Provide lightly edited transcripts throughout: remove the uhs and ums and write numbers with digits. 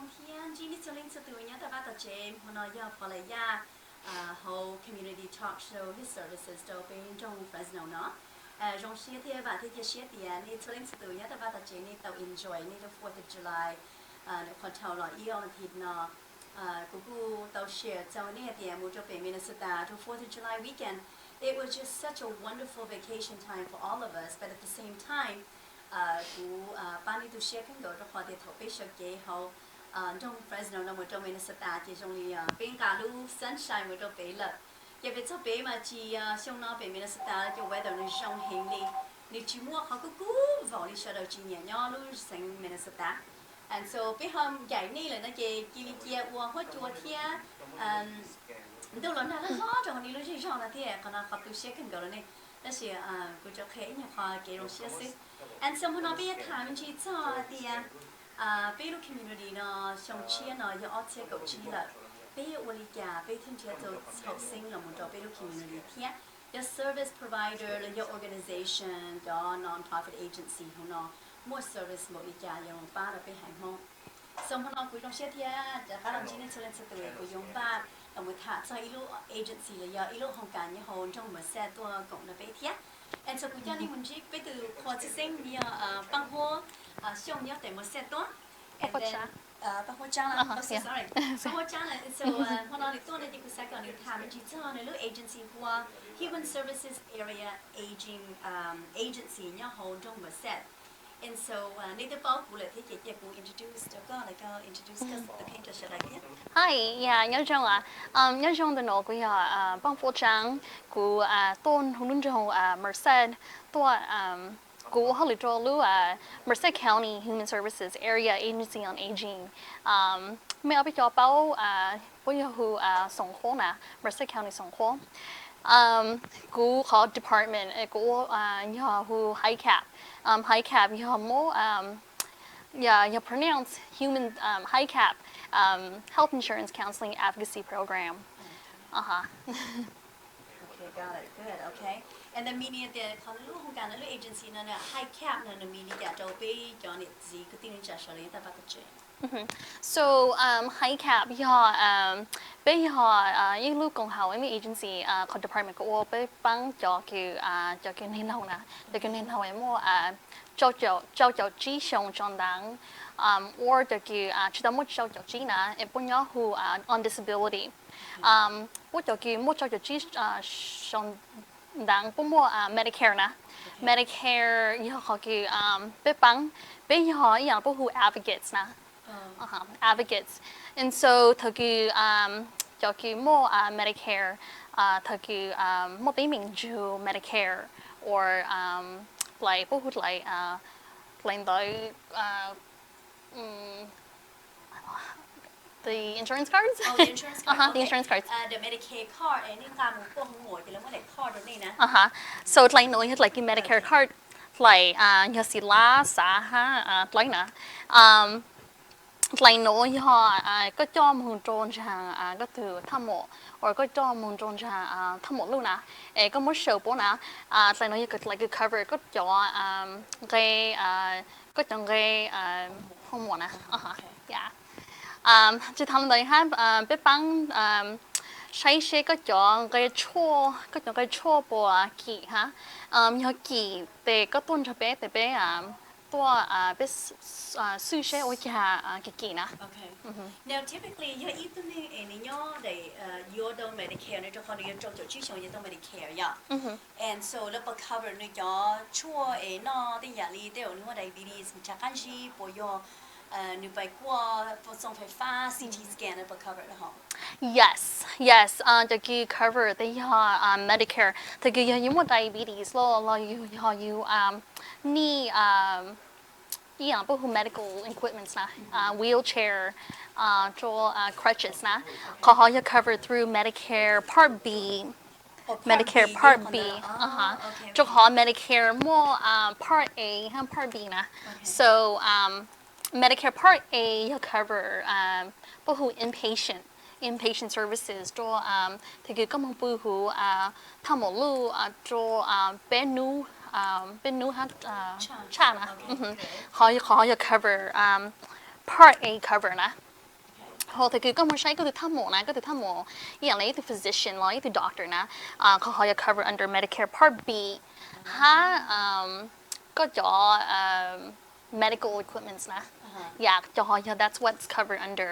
trong thiên chỉ biết cho linh sự tự nhớ ta bắt đầu chế hôm nay giờ phải là ya whole community talk show his services đâu bên trong Fresno nó trong xe thì và thì xe thì này cho linh sự tự nhớ ta bắt đầu chế này tàu enjoy này trong 4th of July để còn thầu là yêu thì nó cũng tàu share cho này thì một trong bên Minnesota trong 4th of July weekend. It was just such a wonderful vacation time for all of us, but at the same time, ban đi share cái đồ trong để thầu bây giờ cái hậu trong Fresno nó một trong Minnesota chỉ trong li bên cả lu sunshine một trong bên là, giờ về cho bên mà chỉ trong nó bên Minnesota cái weather nó trong hình li, nếu chỉ mua họ cứ vào đi sau đó chỉ nhẹ nhõm lu sang Minnesota, and so bên hôm giải này là nó cái kia uống hết chua thia, đâu lần nào nó khó rồi đi lúc gì rồi là thế, còn nó học từ share cái đồ này, đó là cũng cho khé nhà họ cái đồ share xí. And so hôm nay bây giờ thằng chị cho thì bây giờ community nó trong chia nó giờ ở chế cầu chi là bây giờ uli cả bây thêm chia cho học sinh là một trong bây giờ community thì giờ service provider là giờ organization giờ non-profit agency hôm nay mua service một uli cả giờ ba là bây hành mong. So hôm nay cuối trong chia thì các đồng chí nên cho lên sự tự của chúng ta là một thằng cho ilu agency là giờ ilu hồng cả như hồn trong một xe tour cộng là bây thiết. And so cuối cho nên mình chỉ bây từ khoa sinh như băng hoa xong nhớ để một xe tour. And then băng hoa trang là sorry băng hoa trang là so hôm nay tôi là những cái sẽ còn được tham chỉ cho nên lúc agency của Human Services Area Aging Agency nhớ hồn trong một xe. And so, need bao cụ là thế chị cũng introduce cho con là con introduce the painter sẽ lại biết. Hi, yeah, nhớ trong nhớ trong the nó của bang phố trắng của tôn hùng lương trong Merced, tôi của họ lựa lu Merced County Human Services Area Agency on Aging. Mấy ở bên cho bao bây giờ hu song khô nè, Merced County song khô. Của họ department của nhà hu high cap you more you pronounce human high cap health insurance counseling advocacy program. Okay, got it. Good. Okay. And the media the kalau hong kan lu agency na high cap na media ka to be John it gì cái tin cha shari ta ba cái So high cap bây giờ những lúc còn học với agency còn department của bây bang cho cái nên học nè để cái nên học em mua cho chỉ xong trong đảng or để cái chỉ tao muốn cho chỉ nè em muốn nhớ who on disability muốn cho chỉ xong đảng muốn mua Medicare nè Medicare như họ cái bây bang bây giờ như là who advocates nè advocates. And so cho cái mua Medicare cái mua bên mình cho Medicare or like bố hút lại lên tới the insurance cards. Oh, the insurance card. The insurance cards. The Medicare card and những cái một con ngồi thì là mới card đó này nè. So like nói like cái Medicare card like như xí lá xã ha like nè. Lại nói họ có cho một tròn hàng có từ tham mộ hoặc có cho một tròn hàng tham mộ luôn nè có một số bộ nè lại nói cái cover có cho cái có cho cái không mộ nè yeah chỉ tham đấy ha biết bằng sai sẽ có cho cái chua bộ kỳ ha như kỳ để có tuân cho bé để béตัวเป็นซื้อเช่โอเคกี่นะ Okay. Now typically you even in your day you don't Medicare ในตัวเขาเนี่ยจดชื่อชงยังต้อง Medicare 呀 and so แล้วก็ cover ในyour ชั่วเนาะที่อย่างนี้เดี๋ยวนึกว่า diabetes มีจากการชี้ปอยนึกไปกว่าพอส่งไฟฟ้า CT scan แล้วก็ cover แล้วเหรอ Yesจะกี่ cover ที่ยา Medicare แต่กี่ยาอยู่ว่า diabetes เราอยู่นี่อย่างพวก medical equipments นะ wheelchair ตัว crutches นะเขาจะ cover through Medicare Part B Medicare Part B จุกหอ Medicare more Part A ห้าม Part B นะ so Medicare Part A จะ cover พวก inpatient services ตัวที่คือก็มองปูหูทำหมดลูตัวเป็นนูฮะชานะเขาจะ cover Part A cover นะ พอแต่คือก็มาใช้ก็คือถ้าหมอนะก็คือถ้าหมออย่างไรที่ physician หรือที่ doctor นะเขาจะ cover under Medicare Part B ถ้าก็จะ medical equipments นะอยากจะ that's what's covered under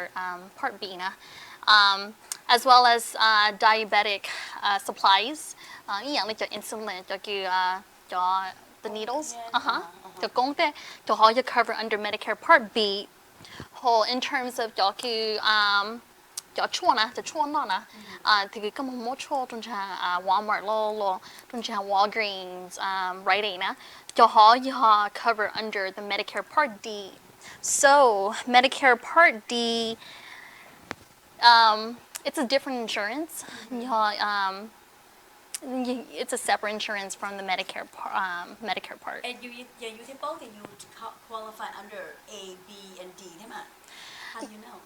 Part B นะ as well as diabetic supplies อย่างไรจะ insulin จะคือจะ the needles จะกงแต่จะเขาจะ cover under Medicare Part B whole in terms of 就叫就ชั่วนะจะชั่วนั่นนะที่ก็มันมั่วชั่วจนทางWalmart 咯จนทาง Walgreens Rite Aid นะจะเขาจะ cover under the Medicare Part D so Medicare Part D it's a different insurance it's a separate insurance from the Medicare part and you take both and you qualify under A B and D ใช่ไหม how do you know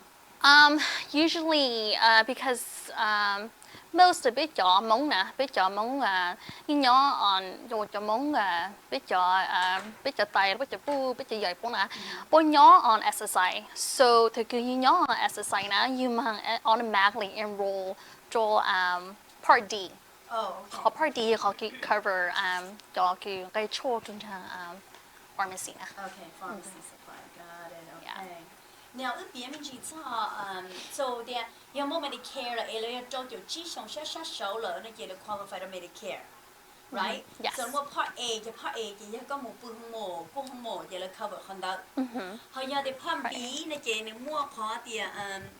usually because most of it cho mong nè biết cho mong như nhỏ on rồi cho mong biết cho tay biết cho pu biết cho giày pu nè pu nhỏ on SSI so thì cứ như nhỏ on SSI nè you mang automatically enroll cho Part D họ Part D họ cover cho cái chỗ trong hàng pharmacy nè okay pharmacy supply got it okay now 一边面去查so there 有冇 Medicare 啦？你要做就只上下手了，那叫做 qualified Medicare right yes so 我 Part A 就 Part A 就一個冇半冇就嚟 cover 看到後有啲 Part B 那叫你摸下啲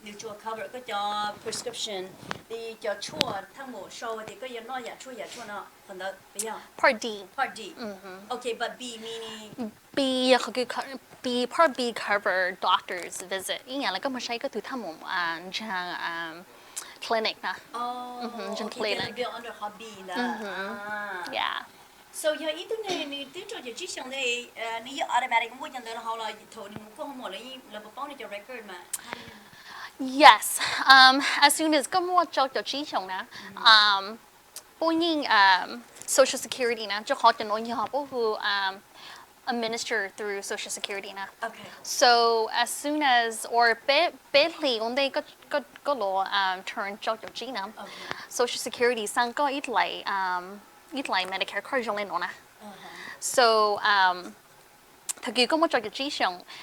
你做 cover 嗰個 prescription 你就錯ทั้งหมด收啲ก็ยังน้อยอย่า錯เนาะ看到不要 Part D Part D okay but B meaning B Part B cover doctor's visit อีกอย่างแล้วก็มาใช้ก็คือถ้าหมอทาง clinic นะokay clinic bill under hobby นะ yeah so 有一段你對做就只上你你要 automatic 每樣都好啦，頭你冇講冇你不幫你做 record 嘛 yes as soon as 咁我做就只上啦本應social security นะ就可能我以後保護administer through social security นะ okay so as soon as or 別我哋個攞turn 做就只นะ social security 上個一嚟Medicare card 用嚟攞นะ so ถ้าเกิดก็มา做就只上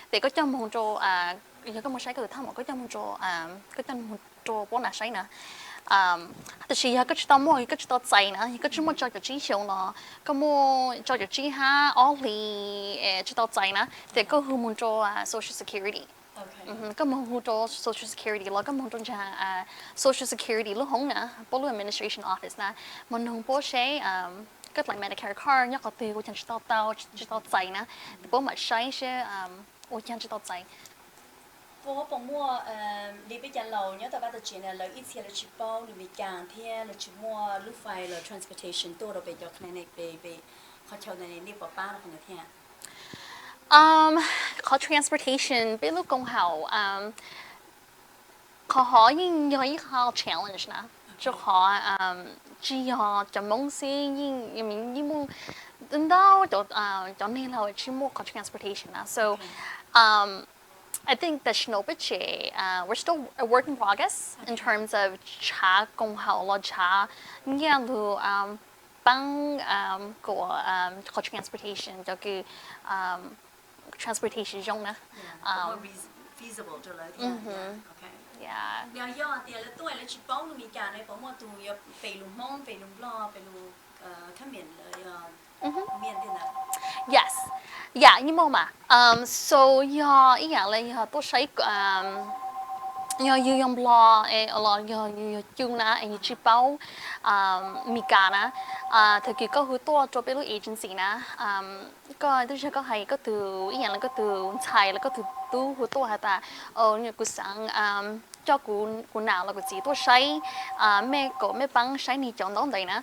แต่ก็จะมอง做有個冇使嗰度貪我，嗰陣冇做嗰陣冇做幫人使นะ。但是有個知道麼？有個知道仔呢，有個知麼做就只上咯。咁麼做就只下，我哋知道仔呢，但個佢冇做social security。咁冇做 social security 咯，咁冇做就social security 咯，紅呢，保護 administration office 呢，冇同保寫個嚟 Medicare card 一個對我真知道仔呢，保埋使些我真知道仔。我幫我你俾人流，你睇下就錢啊，流一次嚟去包，你咪降天嚟去摸路費嚟 transportation 多到俾咗 clinic 俾เขาเช่าในนี่ป้าเราคนละเที่ย ขอ transportation เป็นลูกกงเห่าขอยิ่ง有一個 challenge นะ就ขอ只要จะมองสิยิ่งมอง等到就你เรา去摸ขอ transportation นะ so I think that we're still a work in progress in terms of 查公校咯查呢路幫個transportation 就叫transportation 用啦 feasible 就嚟聽 okay yeah แล้วย่อเดียวแล้วตัวแล้วชิปป้องมีการในป้องว่าตัวอย่าไปลุมห้องไปลุมล้อไปลุมข้ามเมียนเลยเมียนที่ไหน yes yeah นี่มองมา so อย่าอีกอย่างเลยอย่าต้องใช้อย่า用ล้ออย่าจุงนะอย่าชิปป้องมีการนะถ้าเกิดก็คือตัวจบเป็นลูก agency นะก็ที่ใช้ก็ให้ก็ตัวอีกอย่างแล้วก็ตัวใช้แล้วก็ตัวหัวตัวหาตาเนี่ยกูสั่งchoกูnào làกูchỉ tôiใช้แม่ปังใช้นี่จองต้องได้นะ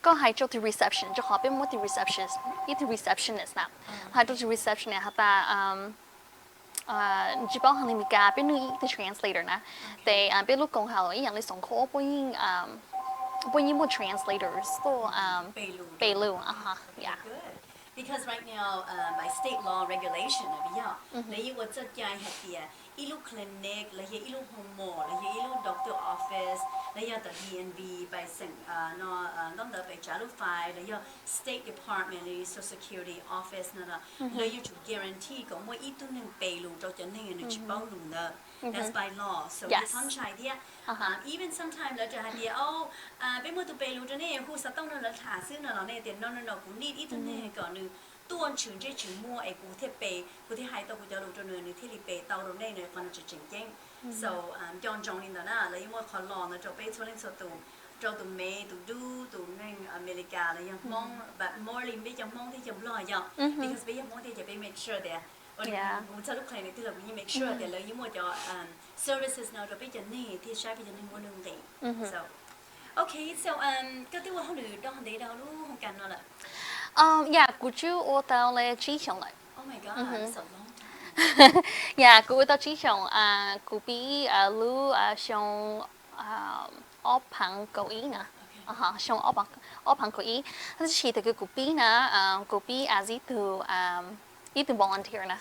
ก็ให้เจ้าที่ reception จะขอเป็นว่าที่ receptionist นะให้เจ้าที่ receptionist ฮะแต่จีบางมีการเป็นที่ translator นะแต่เป็นลูกกงเขาอย่างในสองข้อปุ่นยิ่ง translators ตัวเปลูyeah Because right now, by state law regulation, lấy what chất dài hạt địa, ilu clinic, lấy ilu homo, lấy ilu doctor office, lấy the DNV by sinh, nó đông đợt by trả lúc phải, lấy state department, lấy social security office nè, lấy chủ guarantee có mỗi ít tu nên pay luôn cho chân nên nó chỉ bao luôn đó. That's by law. So Yes. cái thằng trai địa, even sometimes là trả địa, bên mua tu pay luôn cho nên, khu sát tông nó là thả xứ nó này tiền nó cũng need ít tu nên còn nữa. Tôi chuyển chế chuyển mua ai cụ thể bề cụ thể hai tàu cụ cho đồ cho người này thì bề tàu đồ này này phần chỉ chỉnh chỉnh so John John in đó na lấy mua khó lò nó cho bề cho nên số cho tụ mẹ tụ du tụ nên America là yang mong but more in bây giờ mong thì chậm lo giờ because bây giờ mong thì chậm bề make sure there một số lúc này thì là mình make sure there lấy mua cho services nào cho bây giờ này thì sai bây giờ nên mua nương tiền so okay so cái tiêu không được đâu để đâu luôn không cần nữa là Yeah, could you order le chi chong lại? Oh my god, that's a long time. Yeah, could order chi chong could be lu chong op hang cầu ý nè. Chong op hang cầu ý. Thế chỉ thì could be nè, could be as it to volunteer nè.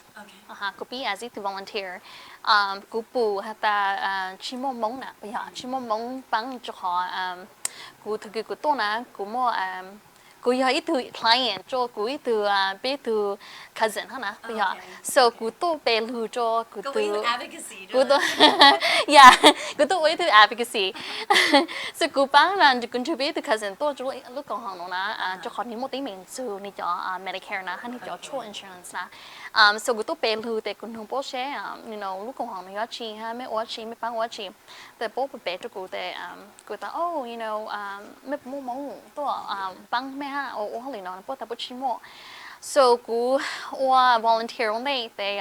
Could be as it to volunteer. Could bu hata chi mong mong nè, bây giờ chi mong mong bằng cho họ could thì could to nè, could more cô ấy từ client cho cô ấy từ bé từ cousin hả bây giờ so cô tôi bé lưu cho cô từ advocacy cô tôi yeah cô tôi ấy từ advocacy so cô bán là cô cho bé từ cousin tôi cho lúc còn học nó cho họ ní một tí mình sử ní cho Medicare nè hay ní cho cho insurance nè so cô tôi bé lưu để cô không bố sẽ you know lúc còn học nó chi ha mấy ô chi mấy bán ô chi để bố bé cho cô để cô ta oh you know mấy mua món tôi bán mấy ha ô họ liền nói bố ta bố chi mua so cô volunteer hôm nay để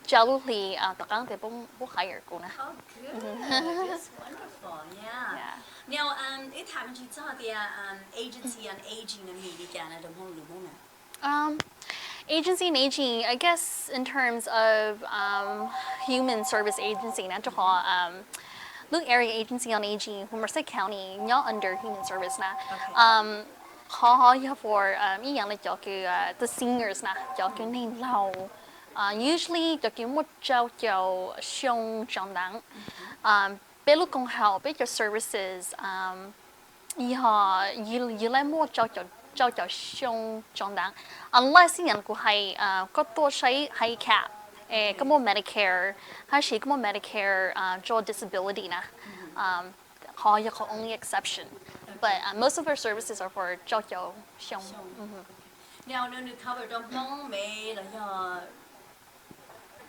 giáo lúc thì tất cả để bố hire cô nè. Oh good, that's wonderful, yeah. Now ít tham chị cho the agency on aging ở Mỹ Canada đồng hông nè. Agency and aging, I guess, in terms of human service agency, not to call look area agency on aging, Merced County, not under human service na. Họ for ý dạng là cho cái the seniors na, cho cái nên lâu. Usually cho cái một cháu xong trong đắng. Bé lúc công hậu, bé cho services, họ lại mua cháu xong trong đắng. Unless những của hay có tôiใช้ hay cap, có mua Medicare, hay chỉ có mua Medicare cho disability na. Họ có only exception. But most of our services are for cháu xong. Now nó được cover trong mong mẹ là do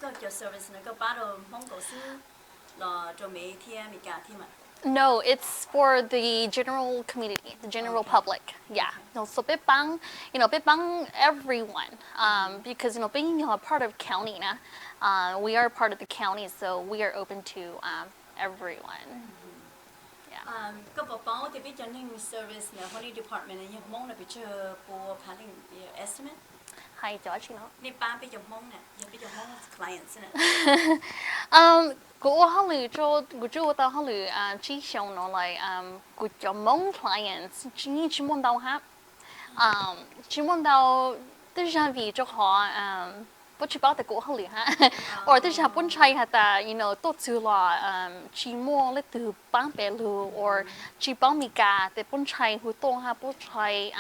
có cho service nó có bắt đầu mong cổ sư là cho mẹ thiên mẹ cả thiên mà. No, it's for the general community, the general public. Yeah. No, so bang, bang everyone. Because being a part of county na, we are part of the county, so we are open to everyone. Yeah. Có bảo thì biết cho nên service là holy department này nhưng mong là biết cho bộ phản ứng estimate. Hay cho chị nó. Nên ba biết cho mong nè, biết cho mong clients nè. Cô họ lựa cho cô chú ta họ lựa chỉ xong nó lại cô cho mong clients chỉ muốn đâu ha chỉ muốn đâu tức là vì cho họ bất chỉ bảo tại cô họ lựa ha or tức là muốn try hả ta tốt chứ là chỉ muốn lấy từ bán bè lừa or chỉ bán mì gà để muốn try hụt tông ha muốn try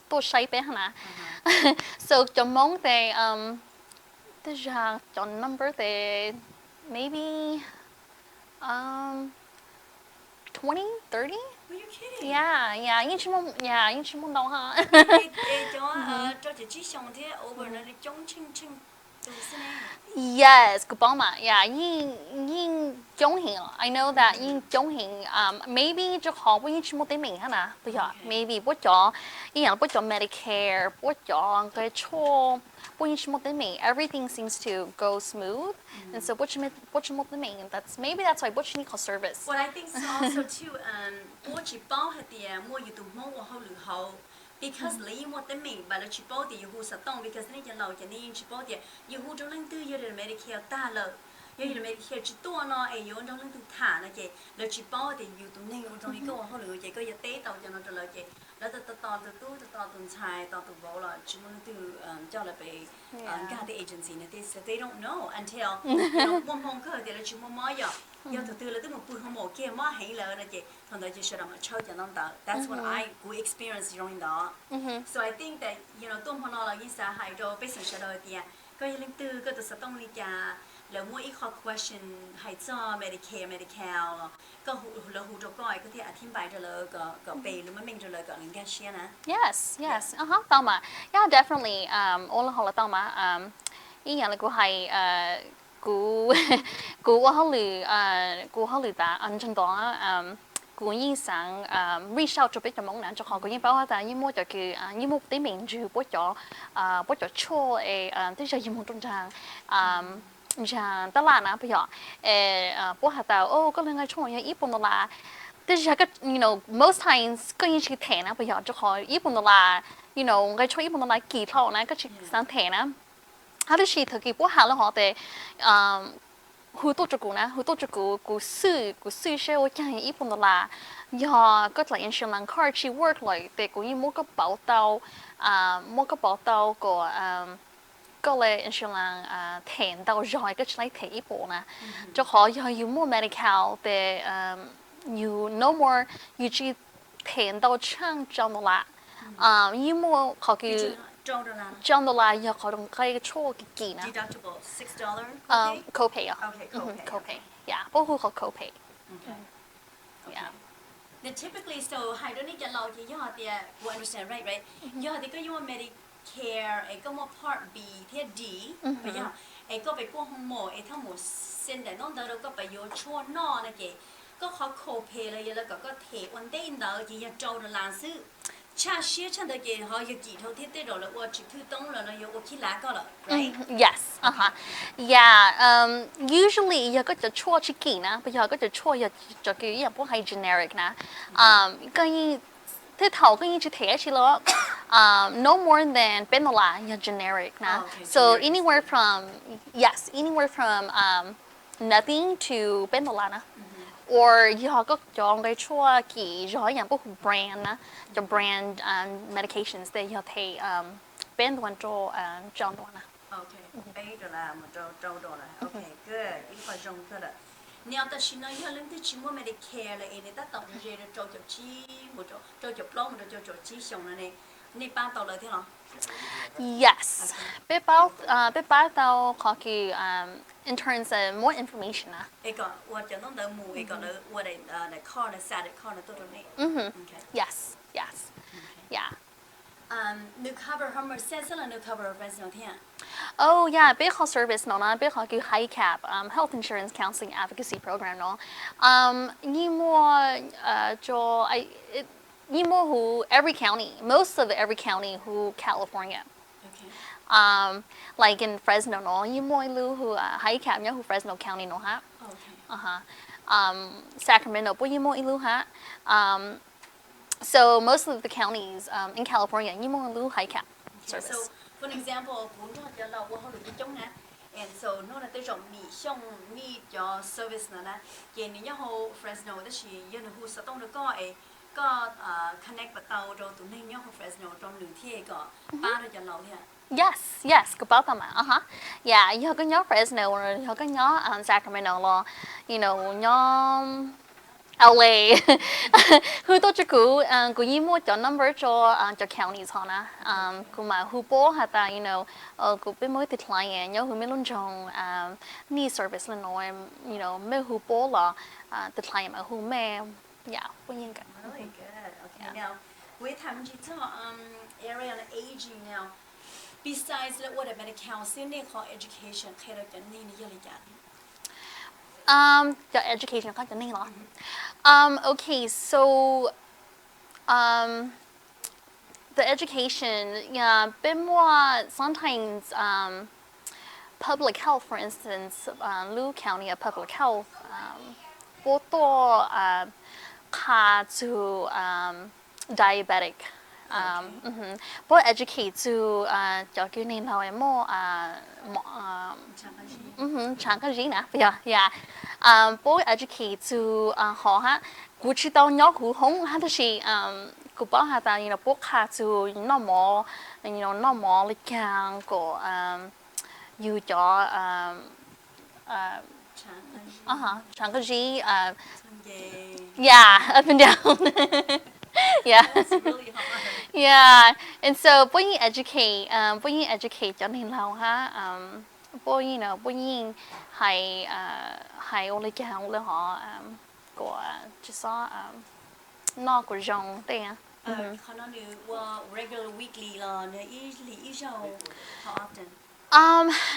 tốt say bé hả so cho mong để tức là cho number để maybe 20, 30? Are you kidding? Yeah, những chim mong đâu ha. Cho chị xong thế over nó chống chinh từ xin Yes, good bóng mà. Yeah, những chống hiện. I know that những chống hiện. Maybe cho họ với những chim mong tới mình hả nè. Bây giờ maybe bố cho Medicare, bố cho cái chỗ everything seems to go smooth, and so maybe that's why butch need service. Well, I think so also too. Bố chỉ bảo hết thì mua YouTube mua họ lựa họ because lấy mua tới mình, và là chỉ bảo thì YouTube sẽ tăng because nên chân lâu cho nên chỉ bảo thì YouTube trong lần tư giờ là Medicare ta lợ. Giờ là Medicare chỉ tua nó ấy yếu trong lần tư thả nó chị, là chỉ bảo thì YouTube nên trong cái câu họ lựa chị có giờ tế tàu cho nó cho lợ chị. แล้วต่อตุนชายต่อตุนบอกละชิมันตัวเจ้าเลยไปการที่ agency เนี่ย they don't know untilมองก็เดี๋ยวชิมันมาอย่าตัวแล้วตัวมันพูดเขาบอกเกี่ยมาให้เลยนะเจ๊ทางเราจะเชื่อมันเช่าจะนั่งตา that's what I go experience during that so I think that ตัวพนักเรายิ่งสาหัสเราไปสังเกตเราเดียก็ยังลิงตัวก็ตัวต้องลิจาแล้วมั่วอีกข้อ question ให้จ้า Medicare Medical ก็เราหูจะก้อยก็ที่อธิบายจะเลยก็ไปหรือไม่เป็นจะเลยก็ลิงแกเชียนะ yes ต่อมา yeah definitely โอ้ละเขาละต่อมาอีกอย่างเลยกูให้กูว่าเขาหรือกูเขาหรือตาอันจันตัวกูยิ่งสั่งreach out จะไปจะมองนั้นจะขอกูยิ่งบอกว่าแต่ยิ่งมั่วจะคือยิ่งมั่วที่mìnhจูบจะโชว์ที่จะยิ่งมั่วตรงทางอย่างตลาดนะพี่หรอพวกหาแต่โอ้ก็เลยไงช่วงอย่างญี่ปุ่นตลาดแต่ฉันก็ most times ก็ยังชิคแทนนะพี่หรอจะขอญี่ปุ่นตลาดไงช่วงญี่ปุ่นตลาดกี่เท่านะก็ชิคสังแทนนะถ้าที่ชิคถือกี่พวกหาแล้วหรอแต่หูตัวจุกูนะหูตัวจุกูซื้อเชลอย่างญี่ปุ่นตลาดก็หลายอินชัวรันคาร์ชี work เลยแต่กูยังมั่วก็เป๋าเตาก็เลยอินชัวรันแทนเตาจอยก็ใช้แทนญี่ปุ่นนะจะขออยู่มั่ว medical แต่อยู่ no more อยู่ที่แทนเตาช่างจำละยี่มั่วเขาคือจำละอย่าขอตรงใครก็โชว์กี่นะ deductible $6 copay อ่ะ copay yeah พวกเขา copay yeah then typically so ให้ด้วยนี่จะเราจะย่อเดีย you understand right ย่อเดียก็ย่อ Medicare ไอ้ก็มา Part B ที่ดีไปย่อไอ้ก็ไปกู้ห้องหมอไอ้ทั้งหมดเส้นแต่น้องเดินเราก็ไปโยชั่วนอนะเก๋ก็เขา copay เลยแล้วก็เทวันเต้นเดินจะโจรล้านซื้อชาเชื่อฉันเด็กเขาอยู่กี่เท่าที่เต้เราแล้วว่าชื่อต้องเราอยู่ว่าคิดละก็แล้ว right yes yeah usually ยาก็จะชั่วชิกี่นะไปยาก็จะชั่วอยากจะคืออย่างพวก high generic นะก็ยิ่งที่เท่าก็ยิ่งจะเทชิแล้วno more than เป็นอะไรอย่าง generic นะ so anywhere from nothing to เป็นอะไรนะor ยี่ห้อก็จองได้ชั่วกี่ยี่ห้ออย่างพวก brand นะจะ brand medications แต่ยี่ห้อเทเป็นตัวจองตัวนะ okay เป็นตัวละมันจองตัวละ okay good อีกฝ่ายจองตัวละเนี่ยแต่ชินยี่ห้อเรื่องที่ชิมว่า Medicare เลยเนี่ยแต่ต้องเรียนจองจบชีหมดจองจบล้อมหมดจบชีส่งนั่นเองนี่ป้าต่อเลยที่หรอ yes ไปเป้าต่อขอคือin terms of more information นะเอกว่าจะต้องเดินมูเอกเลยว่าในข้อในสาดข้อในตัวนี้ yes yeah new cover Hummer says that new cover of resident here oh yeah ไปขอ service เนาะนะไปขอคือ high cap health insurance counseling advocacy program เนาะยี่มัวยี่มัว who every county most of every county who California like in Fresno เนาะยี่มัวรู้ who high cap เนี่ย who Fresno County เนาะฮะSacramento ปุ๊ยี่มัวรู้ฮะso most of the counties in California ยี่มัวรู้ high cap service so for example ผมจะเล่าว่าเขาหลุดที่จงนะ and so นู่นน่ะตัวจงมีจอ service นะเย็นนี้ยังเขา Fresno แต่ชียันหูสต้องแล้วก็ connect กับเราตรงตัวนี้ยังเขา Fresno ตรงหนึ่งที่ก็ป้าเราจะเล่าเนี่ยyes ก็บอกกันมาyeah ยี่ห้อก็ย้อ Fresno ยี่ห้อก็ย้อSacramento 咯 ย้อLA คือตัวจะกูยี่มัวจะ number จะ counties ฮะนะกูมาฮูโป้ฮะแต่กูเป็นมือติด client ย้อคือไม่ลุ้นจงนี่ service ละน้อยไม่ฮูโป้หรอติด client มาฮูแม่พูดยังกัน really good okay now วิธีทำจีจ้าarea of aging now besides what about medical ซึ่งเนี่ยขอ education ใครเราจะนี่เยอะเลยกันthe education ก็จะนี่เหรอokay so the educationเป็นว่า sometimes public health for instance Lou County of public health พวกตัวค่า to diabetic but educate to จะกินเราเมื่อช่างกันจีนะbut educate to 好哈，กู知道鸟หู红，他就是 cũng bao hạt ta bốc hạt chú nó mỏ nó mỏ lịch càng của you cho chẳng có gì yeah up and down yeah That's really hard. yeah and so when you educate cho nên là ha when hay only càng là họ của chỉ so nó của dòng đây à Khó nói regular weekly là nó ý giàu how often?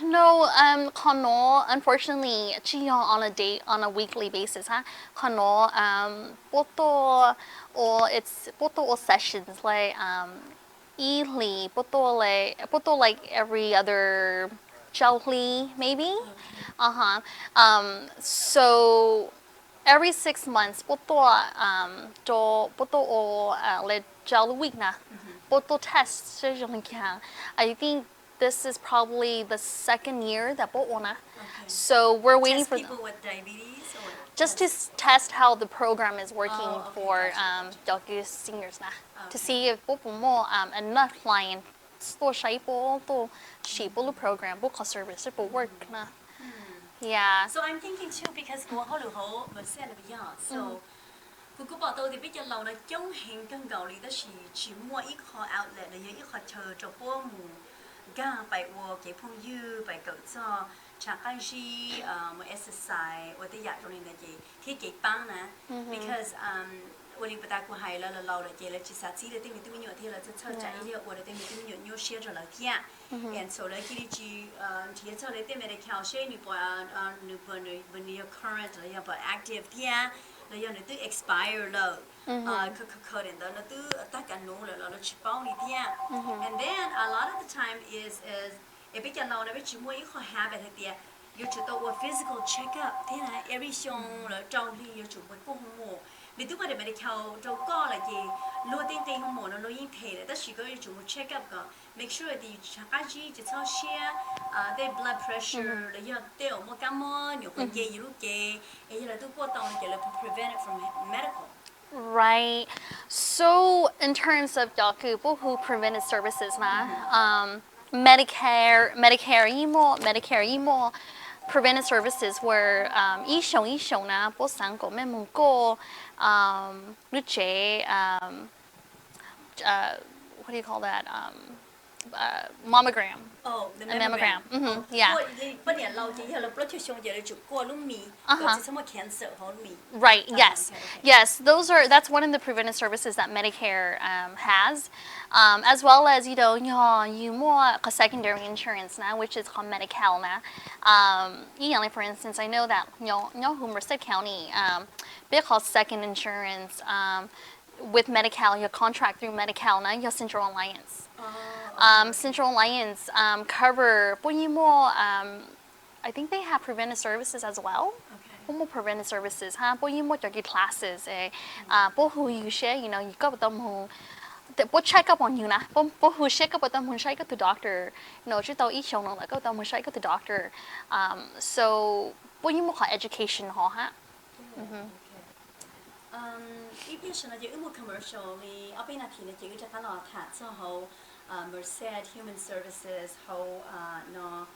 No, kono, unfortunately, chỉ on a weekly basis, ha. Kono, boto all sessions like yearly, boto like every other Jolly maybe. Uh-huh. So every 6 months, boto all le Jolly week na. Boto tests, I think this is probably the second year that Botswana. So we're waiting Test for people with diabetes or just to test how the program is working Oh, okay, for gotcha. seniors na. To Okay. see if mo enough client to shape to shape the program book service will work na. Yeah. So I'm thinking too because của họ lựa họ mà sẽ là bây giờ. So cứ bảo tôi thì bây giờ lâu là chống hình càng gạo lý đó chỉ mua ít họ outlet là ít họ chờ cho bố mù ga bài wo cái phong yêu bài cậu cho chẳng cái gì một exercise hoặc là dạy cho nên là gì thì cái bang nè because 我哋不大过海了，老了结了，其实自己对面对面有天了，就操在一些我的对面对面有写着了天，and so 了，佢哋就操嚟对面的考试，你不你current 了，要不 active 天，了要你都 expire 了，可能的，那都大家弄了，了去报你天，and then a lot of the time is 比較老呢，比如我一個 habit 係啲。要做到我 physical check up，睇下 every 項了照理要做乜個項目，你都我哋咪哋靠做高嚟嘅，攞定項目咯，攞已經睇啦，但係如果要做 check up 個 ，make sure 啲查家己就操血，啲 blood pressure，你要對我冇感冒，你會嘅一路嘅，誒，嚟都過當嘅，嚟 prevent it from medical。 Right. So in terms of people who preventive services na, Medicare imo preventive services where i shong na po sang ko me mong ko luche what do you call that mammogram. Oh, the A mammogram. mammogram. Yeah. 不年老嘅，有了 blood tissue 嘅，你做過窿面，或者什麼 cancer 好面。 Right. Yes. Okay. Yes. That's one of the preventive services that Medicare has, as well as you more a secondary insurance now, which is called Medi-Cal now. For instance, I know that who Merced County, they call second insurance. With Medi-Cal, you contract through Medi-Cal now. Your Central Alliance. Central Alliance cover. I think they have preventive services as well. More preventive services, ha. More classes, who you share, you go with them who. What check up on you na? Who check up with them who check up to doctor. Chứ tao ít xong là go them who check up to doctor. So more education ho ha. Ý biết là chỉ một commercial thì ở bên này thì chỉ có cái là thả cho hậu Merced Human Services hậu nó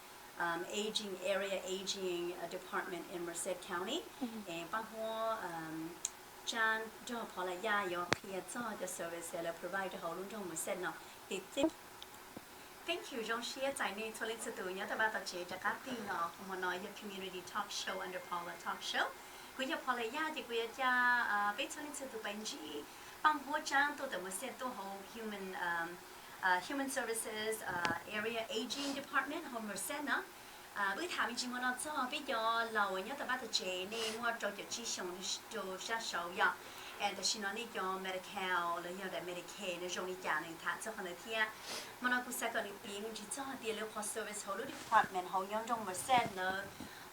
aging area aging department in Merced County. Bằng hoa Chan cho họ là gia yo phía cho the service là provide hậu luôn trong Merced nào thì thank you trong share tại nên cho lên sự tự nhớ ta ba ta chế cho các tin nó mà nói your community talk show under Paula talk show. Quý nhà Paula thì quý nhà biết cho lên sự tự bệnh gì bằng hoa trang tôi đã Merced tôi hậu human services area aging department hậu Merced nó bây thảm chỉ muốn nói cho bây giờ lâu nhớ ta ba ta chế nên mua cho chỉ sống cho sát sầu ya and the shinani yo Medi-Cal le yo da Medicaid ne jong ni ja ne ta cho khana thia mana ku sa ka ni ping ji cho ti le cost service ho department ho yon jong Merced no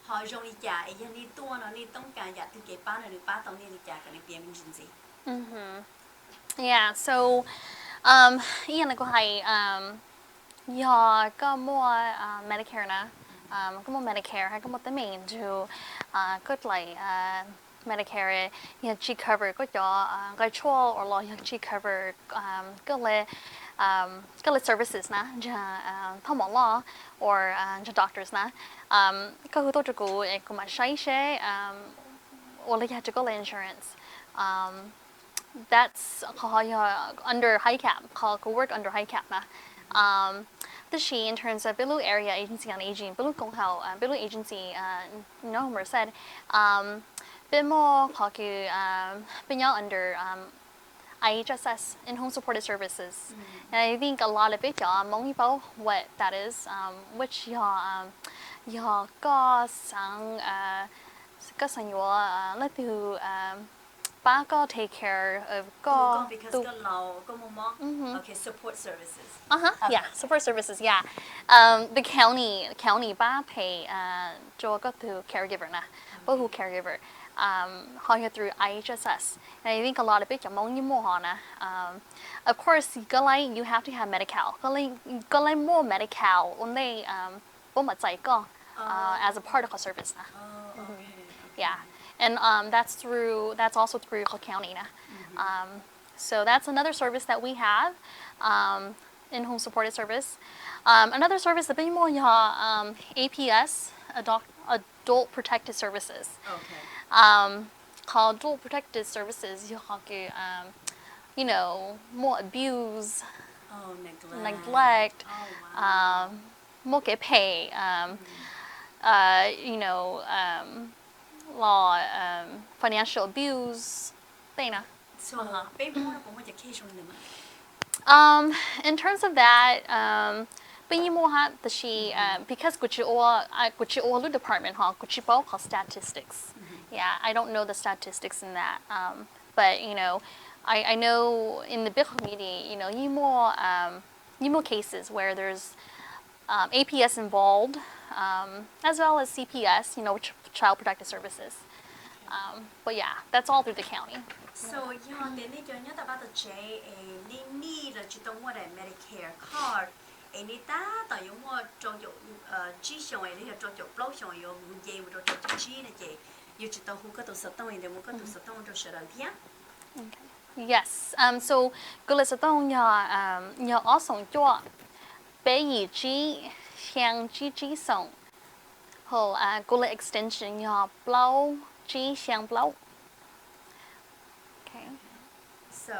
ho jong ni ja e yan ni tua no ni tong ka ya tu ke pa no ni pa tong ni ja ka ni ping jin ji. Yeah, so iyan ko hay yeah, có mua Medicare na. Có mua Medicare hay có mua tấm mình to good like Medicare ยังชี cover ก็จะก็ช่วยor เรายังชี cover ก็เลย services นะจะทั้งหมดล่ะ or จะ doctors นะก็คือตัวจุกูก็มาใช้or เลยอยากจะก็เลย insurance that's เขาunder high cap เขา work under high cap นะแต่ชี in terms of เป็นลูก area agency on aging เป็นลูกกองเขาเป็นลูก agency no more saidเป็นโมเขาคือเป็นย่อ under IHSS in home supported services and I think a lot of it ย่อมองไม่what that is which ย่อก็สั่งอยู่แล้วดูป้าก็ take care of ก็ because ก็เราก็มอง okay support services yeah support services yeah the county ป้า pay โจก็คือ caregiver นะป้าคือ caregiver hired through IHSS and I think a lot of it จะมองยิ่งมั่วนะof course ก็เลย you have to have medical ก็เลยมั่ว medical only ป้ามาใจก็ as a part of the service นะ yeah and that's also through Cook County so that's another service that we have in home supported service another service that more APS adult protected services okay called adult protected services you know more abuse neglect more get pay you know law financial abuse ได้นะ so เป็นmoreผมว่าจะเคสชนหนึ่ง in terms of that เป็นยี่โมฮะแต่ชี because กุชิโอลูก department ฮะกุชิโป้ called statistics yeah I don't know the statistics in that but you know I know in the big community you knowยี่โม cases where there's APS involved as well as CPS you know child protective services but yeah that's all through the county so ย้อนเดี๋ยวนี้ย้อนแต่ว่าตัวเจนี่เราจะต้องว่าได้ Medicare card นี่ตาต่อยังว่าจงอยู่จีช่วยนี่จงอยู่ปล้ช่วยอยู่มุ่งเยี่ยมเราจะจีนะเจอยู่จะต้องหูก็ต้องสตองเดี๋ยวมันก็ต้องสตองจะเสด็จเพียง yes so ก็เลยสตองอย่าอ้อส่งจ้วไปอีจีเชียงจีส่งหอก็เลย extension อย่าเปล่าจีเชียงเปล่า okay so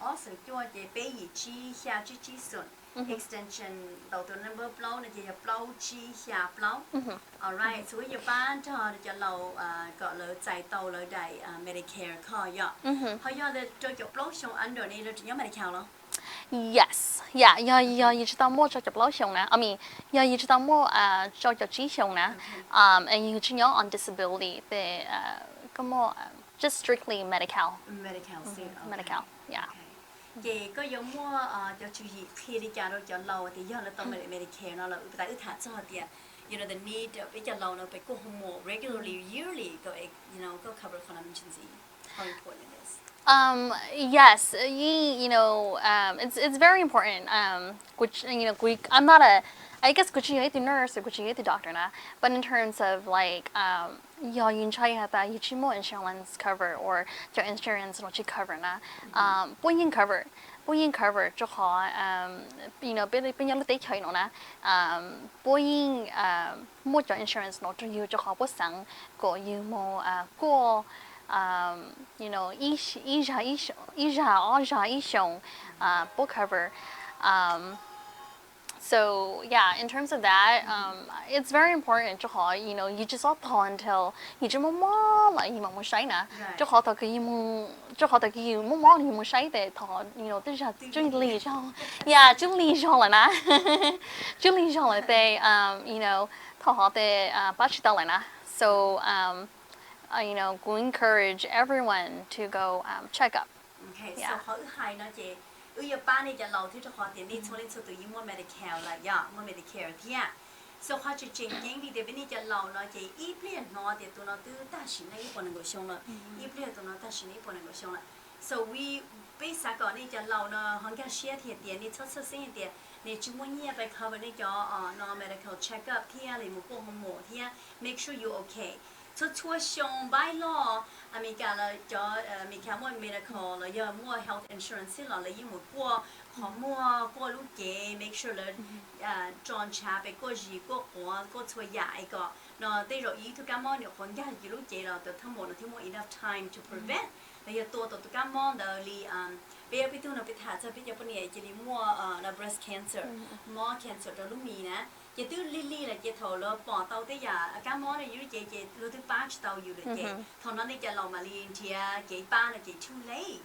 also จ้วเจไปอีจีเชียจีส่วน extension 到ตัว number เปล่าเนี่ยจะเปล่าจีเชียเปล่า alright 所以บ้านจะเราก็เลยใจโตเลยได้ Medicare ข้อยอเขายอเลยจะจบเปล่าช่วง under นี่เราจะยัง Medicare เหรอYes, yeah, you知道么叫不老熊呢 I mean, yeah, you知道么叫鸡熊呢 and you 知道 on disability 的个么 just strictly medical. Medical, yeah. ก็ยังมั่วจะช่วยเคลียร์จานเราจะเราที่ย้อนเราต้องไม่ได้ Medicare เนาะเราแต่อึดอัดจอดเดีย you know the need ไปจะเราไปกู้หัว regularly yearly ก็ you know ก็ cover คน emergency how important it is yes you know it's very important which you know I'm not a I guess which you the nurse or which you the doctor na but in terms of like you try that you chi more insurance cover or your insurance what you cover na boyin cover 就好you know เป็นยังได้ใช้เนาะนะboyin more your insurance เนาะ就好不想ก็อยู่moreก็you know 一下不 cover so yeah in terms of that it's very important 就好 you know you just up until 你这么了你没晒呢就好到可以就好到可以你没晒的他 you know 等下就离上 yeah 就离上了呢就离上了的you know 他好的把知道了呢 so you know, we encourage everyone to go check up. Okay, so เขาหายนะเจป้าเนี่ยจะเราที่จะขอเดี๋ยวนี้ช่วงนี้ตัวยิ่งว่า Medicare ละย่าว่า Medicare ที่ so เขาจะเจงยังดีเดี๋ยวนี้จะเราเนาะเจอีเพลียนเนาะเดี๋ยวตัวเราตื้อตาชินในปนงก็ชงละอีเพลียนตัวเราตาชินในปนงก็ชงละ so we ไปสักก่อนนี่จะเราเนาะห้องแกเชียร์เทียเดียนี่ทดสอบสิ่งเดียนี่จุ่มวันนี้ไป cover นี่จะnon medical check up ที่อะไรมุกหัวหมูที่ make sure you okay ทั่วชงใบล้ออเมริกาเราจะอเมริกามั่ว medical เราเยอะมั่ว health insurance เราเลยยิ่งหมดกัวขอมั่วกัวลูกเก๋ make sure เลยจอนชาไปกัวจีกัวหัวกัวทั่วใหญ่ก็เนาะแต่เราอีทุกการมั่วเนี่ยคนยากอยู่ลูกเก๋เราแต่ทั้งหมดเราที่มั่ว enough time to prevent เราอย่าตัวทุกการมั่วเดี๋ยวลีไปไปตัวเราไปถ่ายจะไปญี่ปุ่นเนี่ยจะลีมั่วbreast cancer มั่ว cancer เราลูกมีนะจะตื้อลี่เลยจะถอดแล้วปอดเตาได้ยาอาการมอเนี่ยอยู่จะรู้ถึงป้าจะเตาอยู่เลยถอนนั้นเนี่ยจะเรามาเรียนเทียจะป้าเนี่ยจะ too late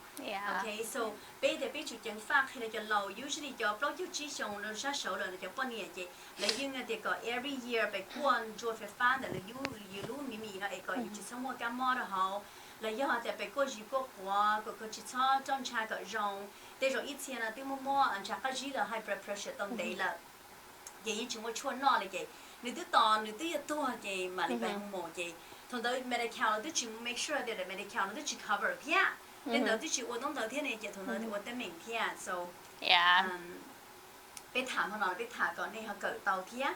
okay so ไปเดี๋ยวไปจุดจังฟ้าให้เราจะเรา usually จะปล่อยจุดชี้ชงเราชาโซ่เราจะปนเนี่ยจะแล้วยังไงเด็กก็ every year ไปกวนจวดไฟฟ้าแต่เราอยู่รู้มีเนาะเอกก็อยู่ที่สมมติการมอเราเขาแล้วยังแต่ไปกวนจีก็หัวก็จิตชาจอนชาก็รงแต่เราอีเทียนะที่มั่วอันชาก็จีเรา high blood pressure ต้องได้ละยังยิ่งว่าชวนนอนเลยนึกถึงตอนนึกถึงตัวมาเลยไปห้องหมอทนตัว medical ตัวจิ make sure that the medical ตัวจิ cover เพี้ยแต่ตัวจิว่าต้องตัวที่เนี่ยทนตัวว่าแต่เหม็นเพี้ย so ไปถามเขาหน่อยไปถามก่อนนี่เขาเกิดเตาเทีย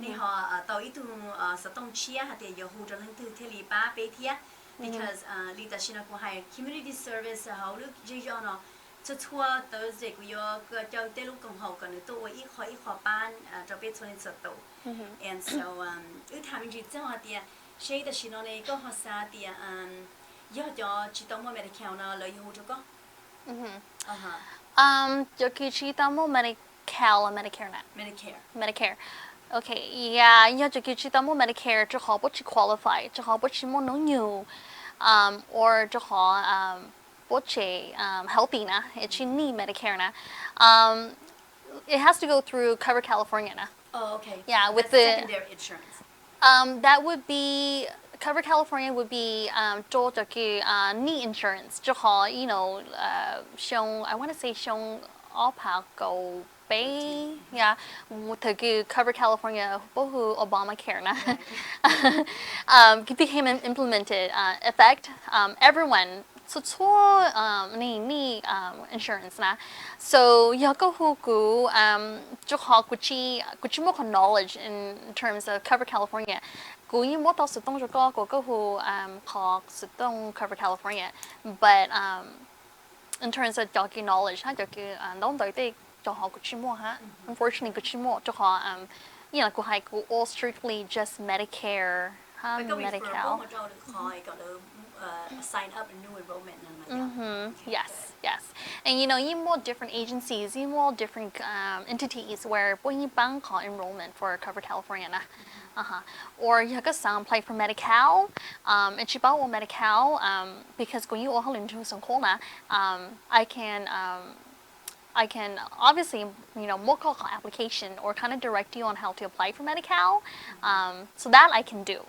นี่เขาเตาอีตัวสตองเชียฮะแต่ยังหูจะเล่นตัวเทลีป้าไปเทีย because ลีตาชินากูให้ community service เขาลูกจีจอนทั่วตัวเด็กวิโยก็จะได้ลูกกงเขากันตัวอีขอป้านจะเป็นส่วนสตัว and so ถามจริงๆจังว่าเดียใช่แต่ชิโนเลยก็ภาษาเดียยอดจิตต้องว่า medical นะเลยยูทุกก็จะคือชีตามว่า medical และ medicare นะ medicare okay yeah ยอดจะคือชีตามว่า medicare จะขอบุตร qualify จะขอบุตรมั่วน้องอยู่ or จะขอบุตรhealthy นะ it should need medicare นะ it has to go through Cover California นะ oh okay yeah with the secondary insurance that would be Cover California would be 做就叫knee insurance 就可 you know 上 I want to say 上歐洲俾 yeah 就叫 Cover California 不過 Obamacare นะit became implemented effect everyone so นี่insurance นะ so อยากก็ฮู้กูจะขอกูชิมว่า knowledge in terms of Cover California กูยังไม่ต้องสุดต้องจะก็ฮู้ขอสุดต้อง Cover California but in terms of จะกี่ knowledge ถ้าจะกี่น้องโดยที่จะขอกูชิมว่าฮะ unfortunately กูชิมว่าจะขอกูให้กู all strictly just Medicare Medical sign up a new enrollment yes and you know you more different agencies you more different entities where when you bank call enrollment for Cover California นะor you can apply for Medical and ชิบะว่า Medical because กูอยู่เอาinto สังคมนะI can obviously, you know, more call application or kind of direct you on how to apply for Medical. So that I can do.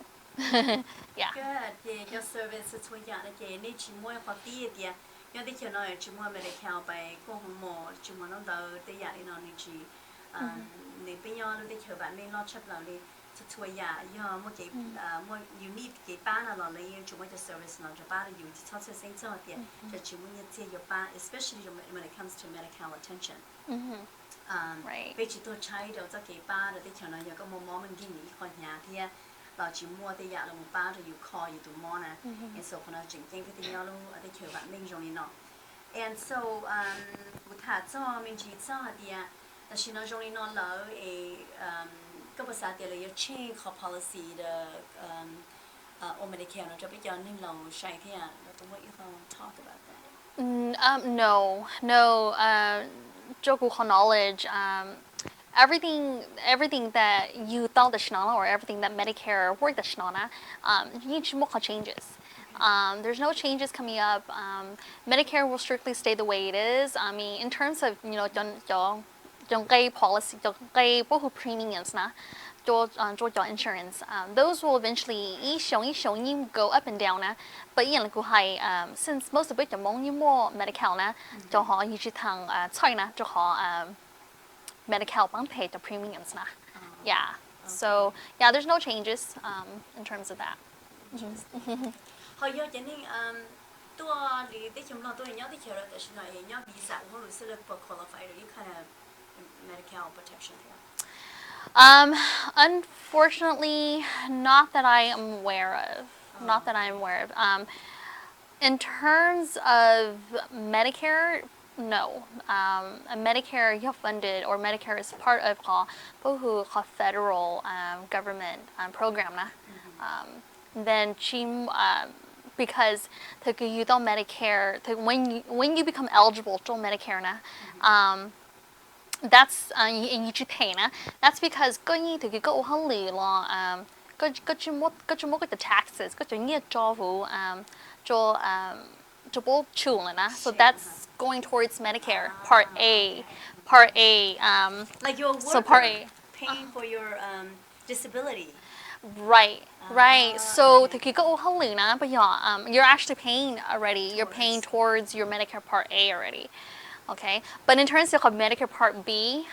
Yeah. Good. Yeah, your service is what you're getting. Need to more for the idea. You know, you know, you more Medical by go home more. You want to know the yeah, you know, need to. 你不要那个吧，你老吃不了的，就呀，要么给么有你给班了了，你就么就 service 了，就班了有超出生这点，就就么你这有班 ，especially when it comes to medical attention。Right。比起多差的这给班的，你可能有个么么们给你看下天，老就么的呀，了么班的有考有多么呢？然后可能正经个的要了，的去吧，命中的喏。And so 我他这面去这的。但是呢，中间呢，老个不啥的了，要 change 个 policy 的我们的 care 呢，就比较能老晒天，那么以后 talk about that. No. 照顾 knowledge. Everything that you thought the shnana or everything that Medicare worked the shnana, you need more changes. There's no changes coming up. Medicare will strictly stay the way it is. I mean, in terms of don't pay policy, don't pay both premiums na, your insurance. Those will eventually each go up and down na. But like since most of it the more medical na, you should China medical pay the premiums na. Yeah. So yeah, there's no changes in terms of that. 好，要今年多你得什么多人要得去了，但是呢，人家 visa 我们是了不 qualified，你看 medical protection unfortunately, not that I am aware of. Not that I'm aware of. In terms of Medicare, no. Medicare, you're funded, or Medicare is part of the federal government program. Then because you don't Medicare, when you become eligible to Medicare, that's and you pay that's because có như thì có hông lì lo có chút cái taxes có chút như cho vụ cho bộ chủ so that's going towards Medicare part A like you're a so part worker A paying for your disability. Right. So thì có hông lì bây giờ you're actually paying already. You're paying towards your Medicare Part A already. Okay, but in terms of Medicare Part B,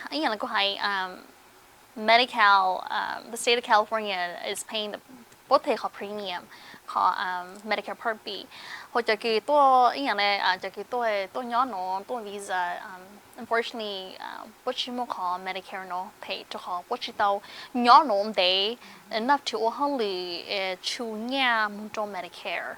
Medi-Cal, the state of California is paying both the premium, Medicare Part B. Hoặc cho cái tôi nhớ nó tôi visa, unfortunately, what you more call Medicare no pay cho họ what you tao nhớ nó để enough to only chủ nhà muốn cho Medicare.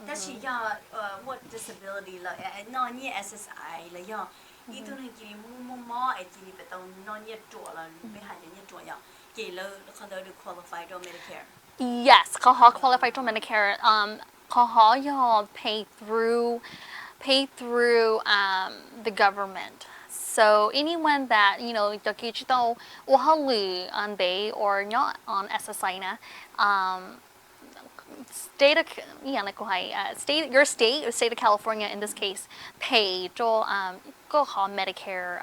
但是要我 disability 了，那你 SSI 了要，伊都能给你摸，给你别当那你做了，别喊人家做呀，给了可能就 qualify 到 Medicare。 Yes, เขา qualify to Medicare. เขา要 pay through the government. So anyone thatจะกิจต้องว่าเขาหรือ on day or not on SSI นะ state of your state or state of California in this case pay 就ก็ขอ Medicare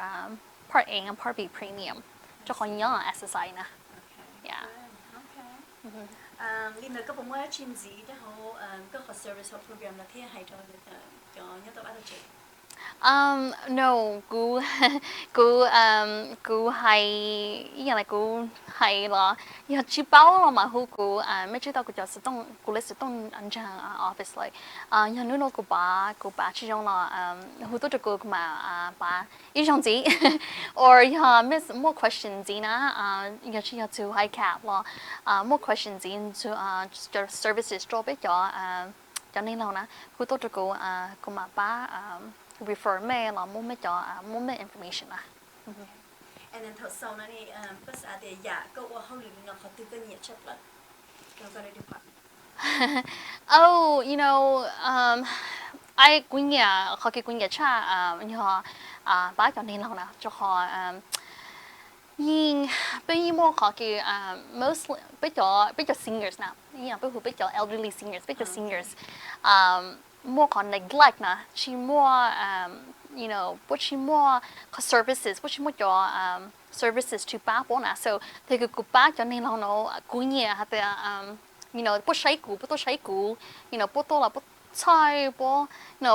Part A and Part B premium จะขอย้อน SSI นะ yeah Li nữa có một mối chuyên gì đó họ có họ service họ program là thế hay cho nhớ tao bắt được chị. No, cú hay cú hay là chỉ bảo là mà hú cú mấy chú tao cú cho cú lấy sự tông anh chàng office lại nữa nó cú bà chỉ trong là hú tôi cho cú mà bà ý trong gì or miss more questions gì nè chỉ to high cap là more questions into services cho biết cho nên là nè hú tôi cho cú mà bà refer me là muốn mấy cho muốn mấy information And then thật sau này bớt à để giả câu ở hậu lì nó khó từ cái nhiệt chất lắm. Đâu có đi qua. Oh, ai cũng nhà họ cái cũng nhà cha họ bác cho nên là cho họ nhưng bây giờ mua họ cái most bây giờ seniors nào bây giờ elderly seniors bây giờ seniors mua còn neglect nè chỉ mua what chỉ mua services what chỉ mua cho services to bác bố nè so thì cái cục bác cho nên là nó cũng nhà hay là bố sấy cũ bố tôi sấy cũ bố tôi là bố菜bố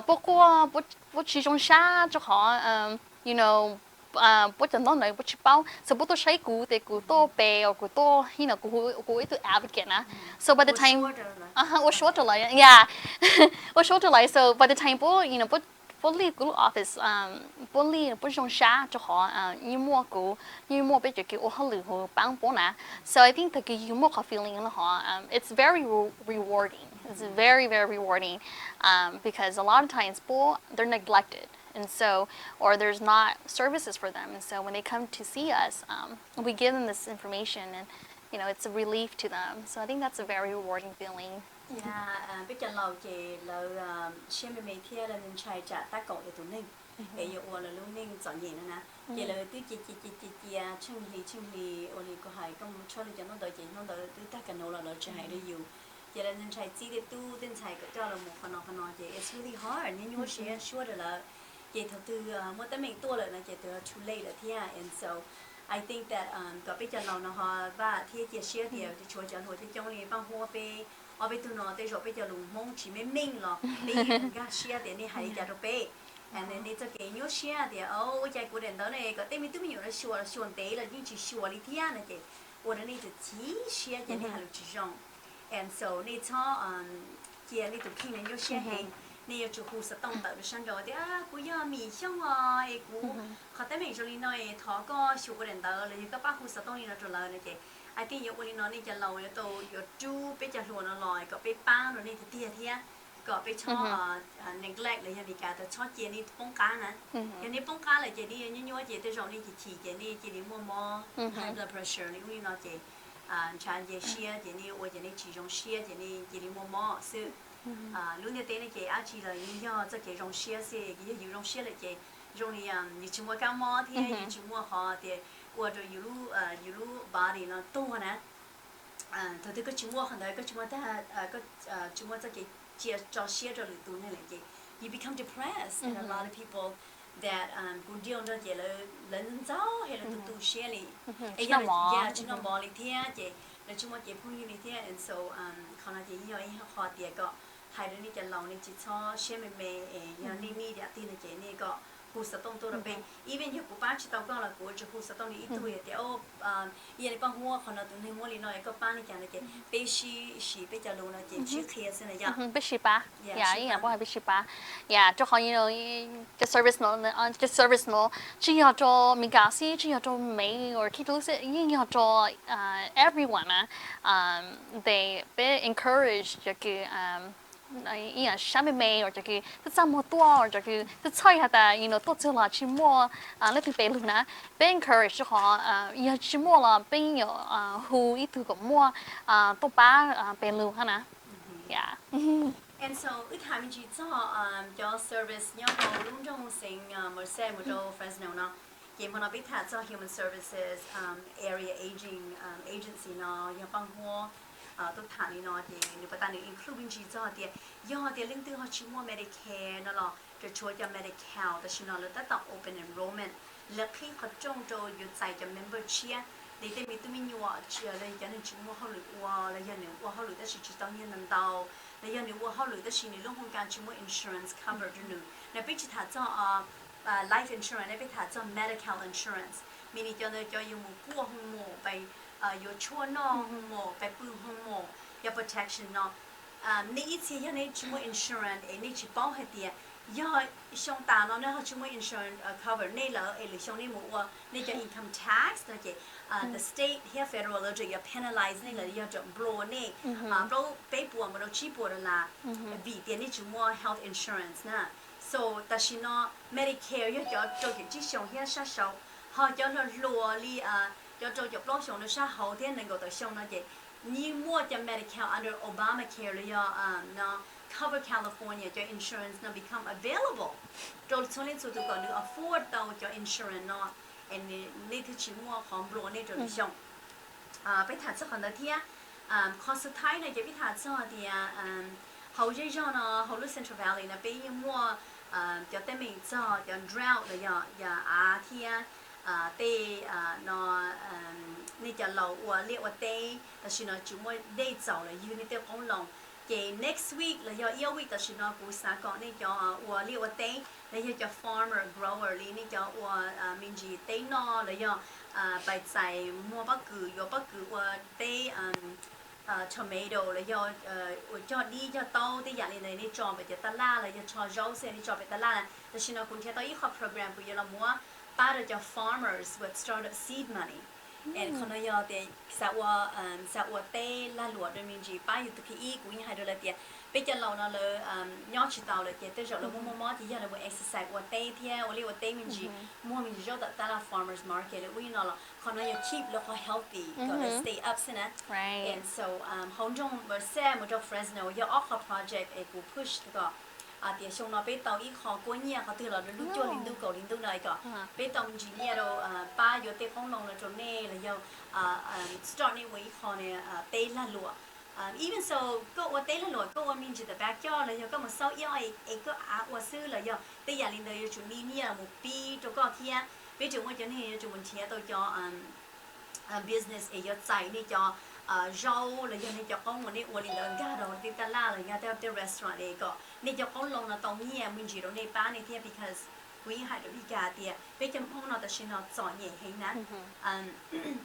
bố qua bố chỉ trong xa cho họ bố chẳng nói này bố chỉ bao so bố tôi sấy cũ thì cũ tôi bè or cũ tôi cũ ấy tôi advocate nè so by the time 我说出来 yeah 我说出来 so by the time 不离个 office 不用啥就好你摸被就给我好离和帮帮呢 so I think 个you more feeling 的话it's very rewarding it's very rewarding because a lot of times they're neglected and so or there's not services for them and so when they come to see us we give them this information and it's a relief to them so I think that's a very rewarding feeling. Yeah, bây giờ lâu chị lâu xem mấy thiên là nên chạy trả ta cậu để tụi mình, bây giờ là lúc mình chọn gì nữa nè, chị là tôi chị chung ly, ở đây có hai công cho nên cho nó đợi chị nó đợi tôi ta cần nó là đợi chị hay đi dù, chị là nên chạy chỉ để tu nên chạy cái cho là một phần nào chị it's really hard nên nhớ sẽ sure được là chị thật từ một tấm mình tua lại là chị từ too late là thế and so I think that có bây giờ lâu nó họ và thì chị share điều thì chúa cho hồi thì trong này bằng hoa về ở bên tụi nó tới rồi bây giờ lùng mong chỉ mấy mình rồi đi ra share để đi hay ra được bé and then đi cho cái nhớ share thì chạy của đền đó này có tên mình tụi mình nói là sure tế là những chỉ sure đi thế này chị ở đây thì chỉ share để đi hay chỉ rong and so đi cho chị đi tụi khi này nhớ share hay nè chủ khu sẽ tông tạo được sang rồi thì cú giờ mì xong rồi cú họ tới mình rồi nói thọ có sure của đền đó là các bác khu sẽ tông đi nó rồi là chị I think you only know niจะเราเนี่ยตัวอยู่จูไปจะหัวน่ะลอยก็ไปป้าเรานี่ที่เที่ยก็ไปชอบneglect เลยอย่างนี้การแต่ชอบเจนี่ป้องกันนะอย่างนี้ป้องกันเลยเจนี่ยัวเจแต่เรานี่จะขี่เจนี่มัวมัว high blood pressure นี่อุ้ยเนาะเจชาเจเชียเจนี่ว่าเจนี่起中เชียเจนี่มัวมัวซึ่งรู้เนี่ยเต้เนี่ยเจอาชีเลยย่อจะเจ中เชียสิอยู่中เชียเลยเจ中你你去摸干嘛天，你去摸好的，或者一路把你呢多呢，他这个去摸很多个去摸个去摸这个接找写着里头那来个，you become depressed and a lot of people that 古地方这了人早还了都写哩，哎呀去那摸里天这，那去摸这朋友里天，and so 可能这要一好点个，还有你这老你去操写妹要你你的听的这那个。ผู้สต้องตัวเราเป็นอีเวนต์อยู่กูป้าชิตาวก็ละกูจะผู้สต้องนี่ตัวเดียวยันปังหัวคนเราตัวนี้มัวลีน้อยก็ป้านี่กันเลยเจไปชีไปจะลงนะเจชื่อเคลียร์สินะยังไปชีป้าอย่าอีกบ่ให้ไปชีป้าอย่าจะขอyou know จะ service เนาะจะ service เนาะจะอยากจะมีการสิจะอยากจะไม่ or คิดดูสิยิ่งอยากจะ everyone นะthey be encourage จะคืออีอย่างชาไม่เมย์หรือจะคือถ้าจำมัวตัวหรือจะคือถ้าใช่ค่ะแต่you knowตัวเจอละชิมัวแล้วถึงไปรู้นะเป็น encourage ขออย่างชิมัวละเป็นอย่างหูอีตัวกับมัวตัวป้าเป็นรู้ค่ะนะ yeah and so อีทามิจิจ้าservice เนี่ยเราลุ่มจงสิงมาเซ่มาดู Fresno เนาะเกี่ยวกับเราไปถ่ายจ้า human services area aging agency เนาะอย่างปังหัวตัวฐานนี่เนาะที่ในประเทศนี้ including จีจ้าที่ย่อที่เรื่องที่เขาชื่อว่า Medicare นั่นแหละจะช่วยจะ Medicare แต่ชิโนแล้วแต่ต้อง open enrollment แล้วพี่เขาจงจะอยู่ใจจะ membership ในแต่มีตัวมีอยู่ว่าเชื่อเลยอย่างนึงชื่อว่าเขาหรือว่าแล้วอย่างนึงว่าเขาหรือแต่สิ่งที่ต้องยันนั่นดาวแล้วอย่างนึงว่าเขาหรือแต่สิ่งในเรื่องของการชื่อว่า insurance cover ด้วยนึงในปีที่ถ่ายจ้าlife insurance ในปีถ่ายจ้า medical insurance มีนี่จะเนี่ยจะอยู่หมู่กู้ห้องหมู่ไปอยู่ชั่วน้องหมอไปปืนห้องหมอยา protection เนาะนี่อีที่ยังในชิมวย insurance นี่ชิป้องให้เดียย่อช่องตาเนาะเนี่ยเขาชิมวย insurance cover นี่แล้วหรือช่องนี้หมู่ว่านี่จะ income tax นะเจthe state here federal เราจะอย่า penalize นี่เลยอย่าจะ blow นี่blow ไปปัวมันเราชี้ปัวละบีเดียนี่ชิมวย health insurance นะ so แต่ชิโน Medicare ย่อจะจะที่ช่องเฮียชาเชาเขาจะเราลัวลี就就不想的啥好点能够到想那些，你摸着 Medicare under Obamacare 了呀那 cover California 就 insurance 那 become available， 就从那做这个你 afford 到就 insurance 那，and 你去去摸看不那就想，ไปถ่ายสักคนละที่ข้อสุดท้ายเนี่ยจะไปถ่ายสักที่เขาจะย้อนเขาลุย Central Valley นะไปมั่วจะเต็มไปจะ drought เลยอย่าที่เต้นอนี่จะเราว่าเรียกว่าเต้แต่ฉันนะจุ่มว่าได้เจ้าเลยยืนในเต้ของเราเก next week เลยย่อ week แต่ฉันนะกูสาก่อนนี่จะว่าเรียกว่าเต้แล้วจะ farmer grower นี่จะว่ามินจีเต้นอเลยย่อไปใส่มัวปักกือย่อปักกือว่าเต้tomato เลยย่อดีจะโตที่อย่างนี้นี่จอไปจะตลาดเลยจะชอ rose นี่จอไปตลาดแต่ฉันนะคุณเที่ยวต่ออีกข้อ program กูจะละมัวป้าเราจะ farmers with startup seed money คนเราอยากจะสาวเต้ละหลวดโดยมีจีป้าอยู่ที่อีกูยังให้ดูเลยเดียไปจะเราเนาะเลยยอดชิตาวเลยเดียแต่เรามั่วที่ยังเรา exercise ว่าเต้เที่ยวว่าเรียกว่าเต้มีจีมั่วมีจีเราแต่ละ farmers market เลยวิ่งเนาะคนเราอยาก keep แล้วก็ healthy ก็เลย stay up ใช่ไหม and so เขาจงมาแซ่มาจาก Fresno อยากออก project กู push ก็เดี๋ยวช่วงเราไปต่ออีกข้อกุ้งเนี่ยเขาตื่นเราดูโจลินดูเกาลินดูหน่อยก็ไปต่อจีเนี่ยเราป้าอยู่เตะของลงเราจนเน่แล้วยังstart ในวันอีกข้อเนี่ยเตะละหลว even so ก็ว่าเตะละหลวก็ว่ามีจิตแต่ backyard แล้วยังก็มาเศร้าย่อยก็ว่าซื้อแล้วยังเตะอย่างลินเลยจุดนี้เนี่ยหมู่ปีตัวก็เที่ยไปจุดว่าจะนี่จุดวันเที่ยตัวจอbusiness ยอดใจนี่จอrau là do này cho con một này uống lên đường gà rồi đi ta la là gà theo theo restaurant này có này cho con lòng là tao nhẹ mình chỉ đâu này bán này theo because quý hai đứa đi gà thì bây giờ hôm nào ta xin nó chọn nhẹ hay nè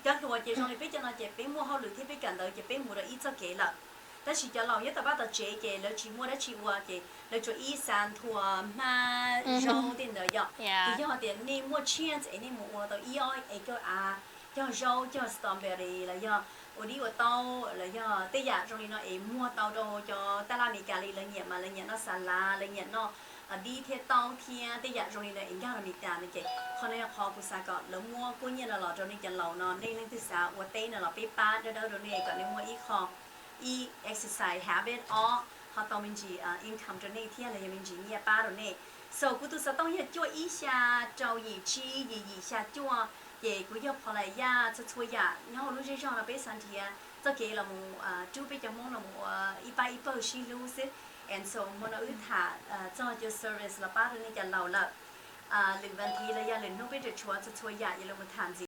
các đồ chơi trong này bây giờ nó chơi bé mua hao lười theo bây giờ đời chơi bé mua được ít cho kể là ta chỉ cho lòng nhất ta bắt đầu chơi kể là chỉ mua đã chỉ mua kể là cho ít sản thua mà rau tiền đời giờ thì do tiền này mua chiên ấy này mua tao ít oi ấy cái cho rau cho strawberry là do ở đi ở tàu là do tây giả trong này nó mua tàu đâu cho ta làm cà ri lên nhiệt mà lên nhiệt nó salad lên nhiệt nó đi theo tàu theo tây giả trong này là应该là mình ta này chị còn này họ cũng sao còn là mua cũng như là trong này chân lầu nó nên lên từ sáng ở tây là bị ba đó đó này còn này mua ít kho ít exercise habit or họ tao mình chỉ income trong này theo là mình chỉ nhẹ ba rồi này sau cũng tôi sẽ tao nhớ cho ít xa trâu gì chi gì xa cho về cũng do họ lại ya cho thuê ya nhau lúc chơi là bé sản thì cho kể là một chú bé cho mong là một ít bao xí lưu xí and so một nó ước thả cho service là ba đứa này cho lâu là lần văn thì là ya lần nó bé được chúa cho thuê ya là một thằng gì